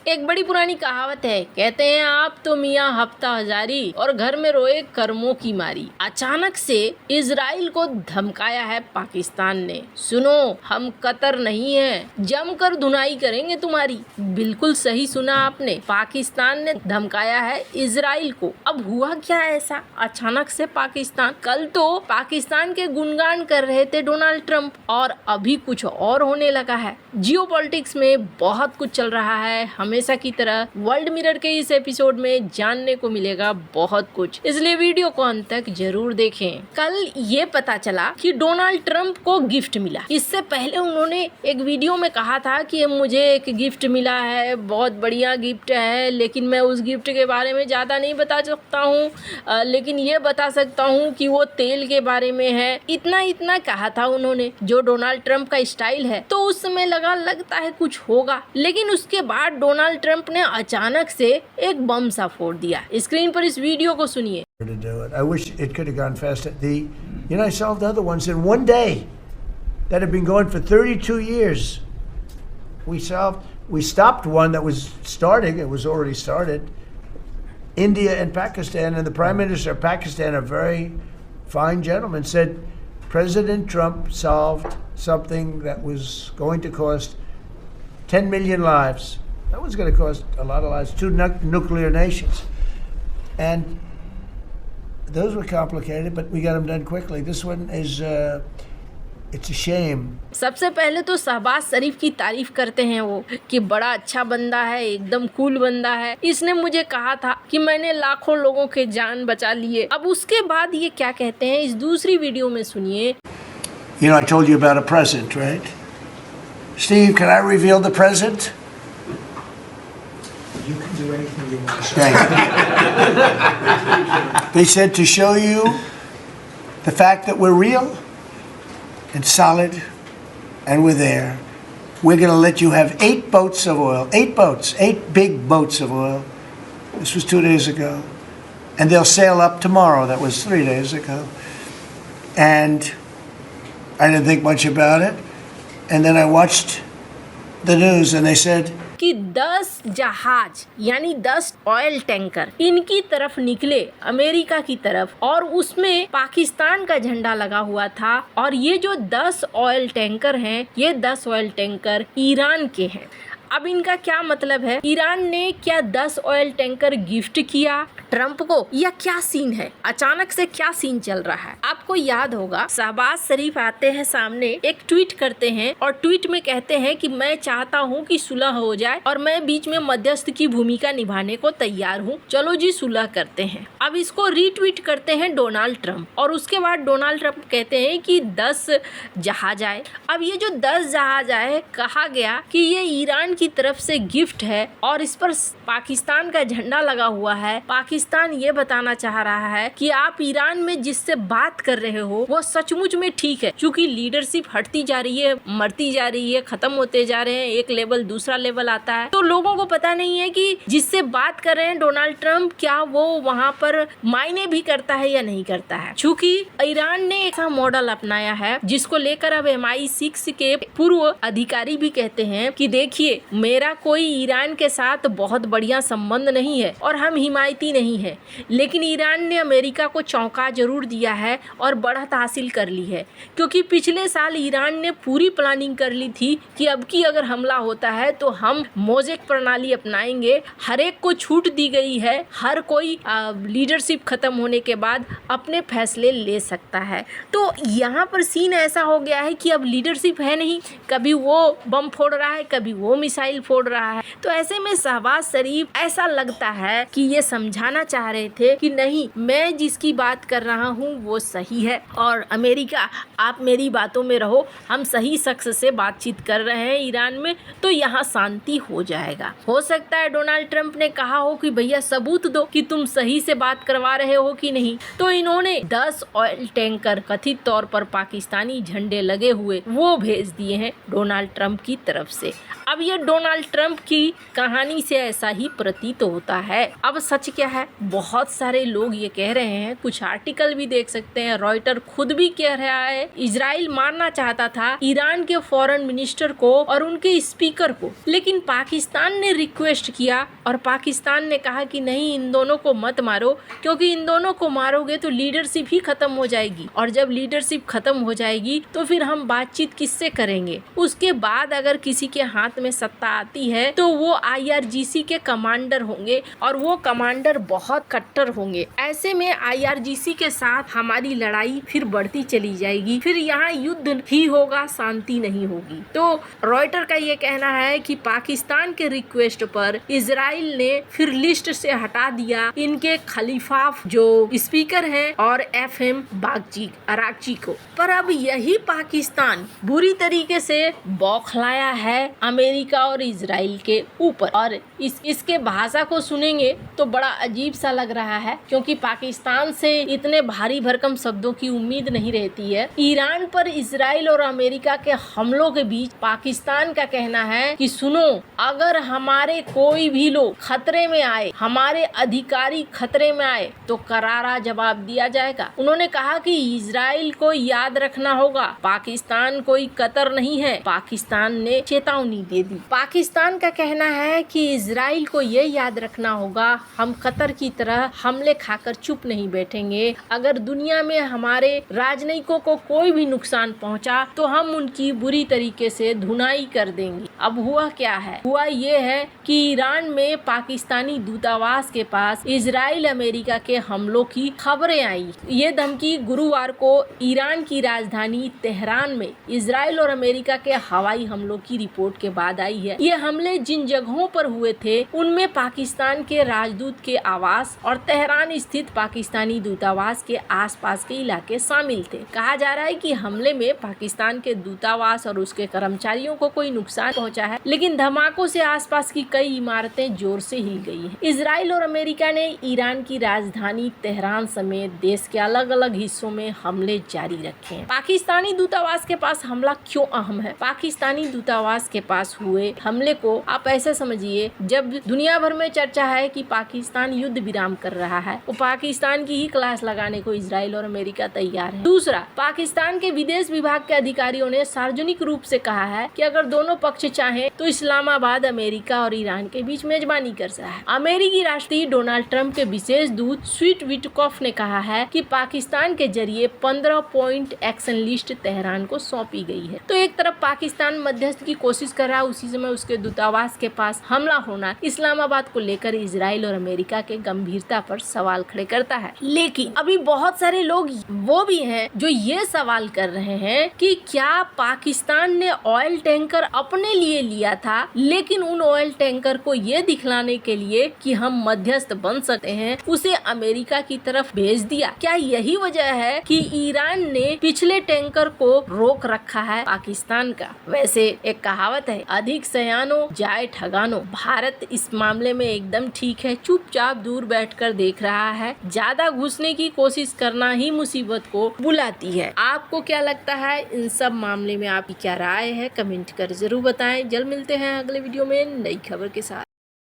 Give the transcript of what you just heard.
एक बड़ी पुरानी कहावत है, कहते हैं आप तो मियाँ हफ्ता हजारी और घर में रोए कर्मों की मारी। अचानक से इजराइल को धमकाया है पाकिस्तान ने। सुनो, हम कतर नहीं हैं, जमकर धुनाई करेंगे तुम्हारी। बिल्कुल सही सुना आपने, पाकिस्तान ने धमकाया है इजराइल को। अब हुआ क्या ऐसा अचानक से पाकिस्तान? कल तो पाकिस्तान के गुणगान कर रहे थे डोनाल्ड ट्रंप और अभी कुछ और होने लगा है। जियोपॉलिटिक्स में बहुत कुछ चल रहा है, हमेशा की तरह वर्ल्ड मिरर के इस एपिसोड में जानने को मिलेगा बहुत कुछ, इसलिए वीडियो को अंत तक जरूर देखें। कल ये पता चला कि डोनाल्ड ट्रंप को गिफ्ट मिला। इससे पहले उन्होंने एक वीडियो में कहा था कि मुझे एक गिफ्ट मिला है, बहुत बढ़िया गिफ्ट है, लेकिन मैं उस गिफ्ट के बारे में ज्यादा नहीं बता सकता हूँ, लेकिन ये बता सकता हूँ कि वो तेल के बारे में है। इतना कहा था उन्होंने, जो डोनाल्ड ट्रंप का स्टाइल है। तो उस समय लगता है कुछ होगा, लेकिन उसके बाद डोनाल्ड ट्रंप ने अचानक से एक बम सा फोड़ दिया। स्क्रीन पर इस वीडियो को सुनिए। To do it. I wish it could have gone faster. I solved other ones in one day that had been going for 32 years. We stopped one that was starting. It was already started. India and Pakistan, and the Prime Minister of Pakistan, a very fine gentleman, said President Trump solved something that was going to cost 10 million lives. That was going to cost a lot of lives. Two nuclear nations. And those were complicated, but we got them done quickly. This one is, it's a shame. सबसे पहले तो शहबाज शरीफ की तारीफ करते हैं वो कि बड़ा अच्छा बंदा है, एकदम कूल बंदा है। इसने मुझे कहा था कि मैंने लाखों लोगों के जान बचा लिए। अब उसके बाद ये क्या कहते हैं इस दूसरी वीडियो में सुनिए। I told you about a present, right? Steve, can I reveal the present? You can do anything you want. Thank you. They said to show you the fact that we're real and solid and we're there. We're going to let you have 8 boats of oil. 8 boats. 8 big boats of oil. This was 2 days ago. And they'll sail up tomorrow. That was 3 days ago. And I didn't think much about it. And then I watched the news and they said, कि 10 जहाज यानी 10 oil tanker इनकी तरफ निकले America की तरफ, और उसमें पाकिस्तान का झंडा लगा हुआ था। और ये जो 10 ऑयल टैंकर हैं, ये 10 ऑयल टैंकर ईरान के हैं। अब इनका क्या मतलब है? ईरान ने क्या 10 ऑयल टैंकर गिफ्ट किया ट्रंप को, या क्या सीन है? अचानक से क्या सीन चल रहा है? आपको याद होगा शहबाज शरीफ आते हैं सामने, एक ट्वीट करते हैं और ट्वीट में कहते हैं कि मैं चाहता हूं कि सुलह हो जाए और मैं बीच में मध्यस्थ की भूमिका निभाने को तैयार हूं, चलो जी सुलह करते हैं। अब इसको रीट्वीट करते हैं डोनाल्ड ट्रंप और उसके बाद डोनाल्ड ट्रंप कहते हैं कि 10 जहाज आए। अब ये जो 10 जहाज आए, कहा गया कि ये ईरान की तरफ से गिफ्ट है और इस पर पाकिस्तान का झंडा लगा हुआ है। पाकिस्तान ये बताना चाह रहा है कि आप ईरान में जिससे बात कर रहे हो वो सचमुच में ठीक है, क्योंकि लीडरशिप हटती जा रही है, मरती जा रही है, खत्म होते जा रहे हैं, एक लेवल दूसरा लेवल आता है। तो लोगों को पता नहीं है कि जिससे बात कर रहे हैं डोनाल्ड ट्रंप, क्या वो वहाँ पर मायने भी करता है या नहीं करता है। चूंकि ईरान ने ऐसा मॉडल अपनाया है जिसको लेकर अब MI6 के पूर्व अधिकारी भी कहते हैं कि देखिए, मेरा कोई ईरान के साथ बहुत बढ़िया संबंध नहीं है और हम हिमायती नहीं है, लेकिन ईरान ने अमेरिका को चौंका जरूर दिया है और बढ़त हासिल कर ली है, क्योंकि पिछले साल ईरान ने पूरी प्लानिंग कर ली थी कि अब की अगर हमला होता है तो हम मोज़ेक प्रणाली अपनाएंगे। हर एक को छूट दी गई है, हर कोई लीडरशिप खत्म होने के बाद अपने फैसले ले सकता है। तो यहाँ पर सीन ऐसा हो गया है कि अब लीडरशिप है नहीं, कभी वो बम फोड़ रहा है, कभी वो मिसाइल फोड़ रहा है। तो ऐसे में शहबाज शरीफ ऐसा लगता है कि ये समझाना चाह रहे थे कि नहीं, मैं जिसकी बात कर रहा हूँ वो सही है और अमेरिका आप मेरी बातों में रहो, हम सही शख्स से बातचीत कर रहे हैं ईरान में, तो यहाँ शांति हो जाएगा। हो सकता है डोनाल्ड ट्रंप ने कहा हो कि भैया सबूत दो कि तुम सही से बात करवा रहे हो कि नहीं। तो इन्होंने 10 ऑयल टैंकर कथित तौर पर पाकिस्तानी झंडे लगे हुए वो भेज दिए हैं डोनाल्ड ट्रंप की तरफ से। अब ये डोनाल्ड ट्रंप की कहानी से ऐसा ही प्रतीत होता है। अब सच क्या है, बहुत सारे लोग ये कह रहे हैं, कुछ आर्टिकल भी देख सकते हैं, रॉयटर खुद भी कह रहा है इजराइल मारना चाहता था ईरान के फॉरेन मिनिस्टर को और उनके स्पीकर को, लेकिन पाकिस्तान ने रिक्वेस्ट किया और पाकिस्तान ने कहा कि नहीं, इन दोनों को मत मारो, क्योंकि इन दोनों को मारोगे तो लीडरशिप ही खत्म हो जाएगी, और जब लीडरशिप खत्म हो जाएगी तो फिर हम बातचीत किससे करेंगे। उसके बाद अगर किसी के हाथ में सत्ता आती है तो वो IRGC के कमांडर होंगे, और वो कमांडर बहुत कट्टर होंगे। ऐसे में IRGC के साथ हमारी लड़ाई फिर बढ़ती चली जाएगी, फिर यहाँ युद्ध ही होगा, शांति नहीं होगी। तो रॉयटर का ये कहना है कि पाकिस्तान के रिक्वेस्ट पर इजराइल ने फिर लिस्ट से हटा दिया इनके खलीफाफ जो स्पीकर हैं और FM अरागची को। पर अब यही पाकिस्तान बुरी तरीके से बौखलाया है अमेरिका और इजराइल के ऊपर, और इसके भाषा को सुनेंगे तो बड़ा अजीब सा लग रहा है, क्योंकि पाकिस्तान से इतने भारी भरकम शब्दों की उम्मीद नहीं रहती है। ईरान पर इजराइल और अमेरिका के हमलों के बीच पाकिस्तान का कहना है कि सुनो, अगर हमारे कोई भी लोग खतरे में आए, हमारे अधिकारी खतरे में आए तो करारा जवाब दिया जाएगा। उन्होंने कहा कि इजराइल को याद रखना होगा, पाकिस्तान कोई कतर नहीं है। पाकिस्तान ने चेतावनी दे दी। पाकिस्तान का कहना है कि इजराइल को ये याद रखना होगा, हम कतर की तरह हमले खाकर चुप नहीं बैठेंगे। अगर दुनिया में हमारे राजनयिकों को कोई भी नुकसान पहुंचा तो हम उनकी बुरी तरीके से धुनाई कर देंगे। अब हुआ क्या है? हुआ ये है कि ईरान में पाकिस्तानी दूतावास के पास इजराइल अमेरिका के हमलों की खबरें आई। ये धमकी गुरुवार को ईरान की राजधानी तेहरान में इजराइल और अमेरिका के हवाई हमलों की रिपोर्ट के बाद आई है। ये हमले जिन जगहों पर हुए थे उनमें पाकिस्तान के राजदूत के आवास और तेहरान स्थित पाकिस्तानी दूतावास के आसपास के इलाके शामिल थे। कहा जा रहा है कि हमले में पाकिस्तान के दूतावास और उसके कर्मचारियों को कोई नुकसान पहुंचा है, लेकिन धमाकों से आसपास की कई इमारतें जोर से हिल गई हैं। इजराइल और अमेरिका ने ईरान की राजधानी तेहरान समेत देश के अलग अलग हिस्सों में हमले जारी रखे हैं। पाकिस्तानी दूतावास के पास हमला क्यों अहम है? पाकिस्तानी दूतावास के पास हुए हमले को आप ऐसे समझिए, जब दुनिया भर में चर्चा है कि पाकिस्तान युद्ध विराम कर रहा है, वो पाकिस्तान की ही क्लास लगाने को इजराइल और अमेरिका तैयार है। दूसरा, पाकिस्तान के विदेश विभाग के अधिकारियों ने सार्वजनिक रूप से कहा है कि अगर दोनों पक्ष चाहें तो इस्लामाबाद अमेरिका और ईरान के बीच मेजबानी कर सकता है। अमेरिकी राष्ट्रपति डोनाल्ड ट्रंप के विशेष दूत स्वीट विटकॉफ ने कहा है कि पाकिस्तान के जरिए 15 पॉइंट एक्शन लिस्ट तेहरान को सौंपी गई है। तो एक तरफ पाकिस्तान मध्यस्थ की कोशिश कर रहा है, उसी समय उसके दूतावास के पास हमला होना इस्लामाबाद को लेकर इजराइल और अमेरिका के गंभीरता पर सवाल खड़े करता है। लेकिन अभी बहुत सारे लोग वो भी हैं जो ये सवाल कर रहे हैं कि क्या पाकिस्तान ने ऑयल टैंकर अपने लिए लिया था, लेकिन उन ऑयल टैंकर को ये दिखलाने के लिए कि हम मध्यस्थ बन सकते हैं, उसे अमेरिका की तरफ भेज दिया? क्या यही वजह है कि ईरान ने पिछले टैंकर को रोक रखा है पाकिस्तान का? वैसे एक कहावत है, अधिक सयानो जाए ठगानो। भारत इस मामले में एकदम ठीक है, चुपचाप दूर बैठकर देख रहा है। ज्यादा घुसने की कोशिश करना ही मुसीबत को बुलाती है। आपको क्या लगता है इन सब मामले में? आपकी क्या राय है? कमेंट कर जरूर बताएं। जल्द मिलते हैं अगले वीडियो में नई खबर के साथ।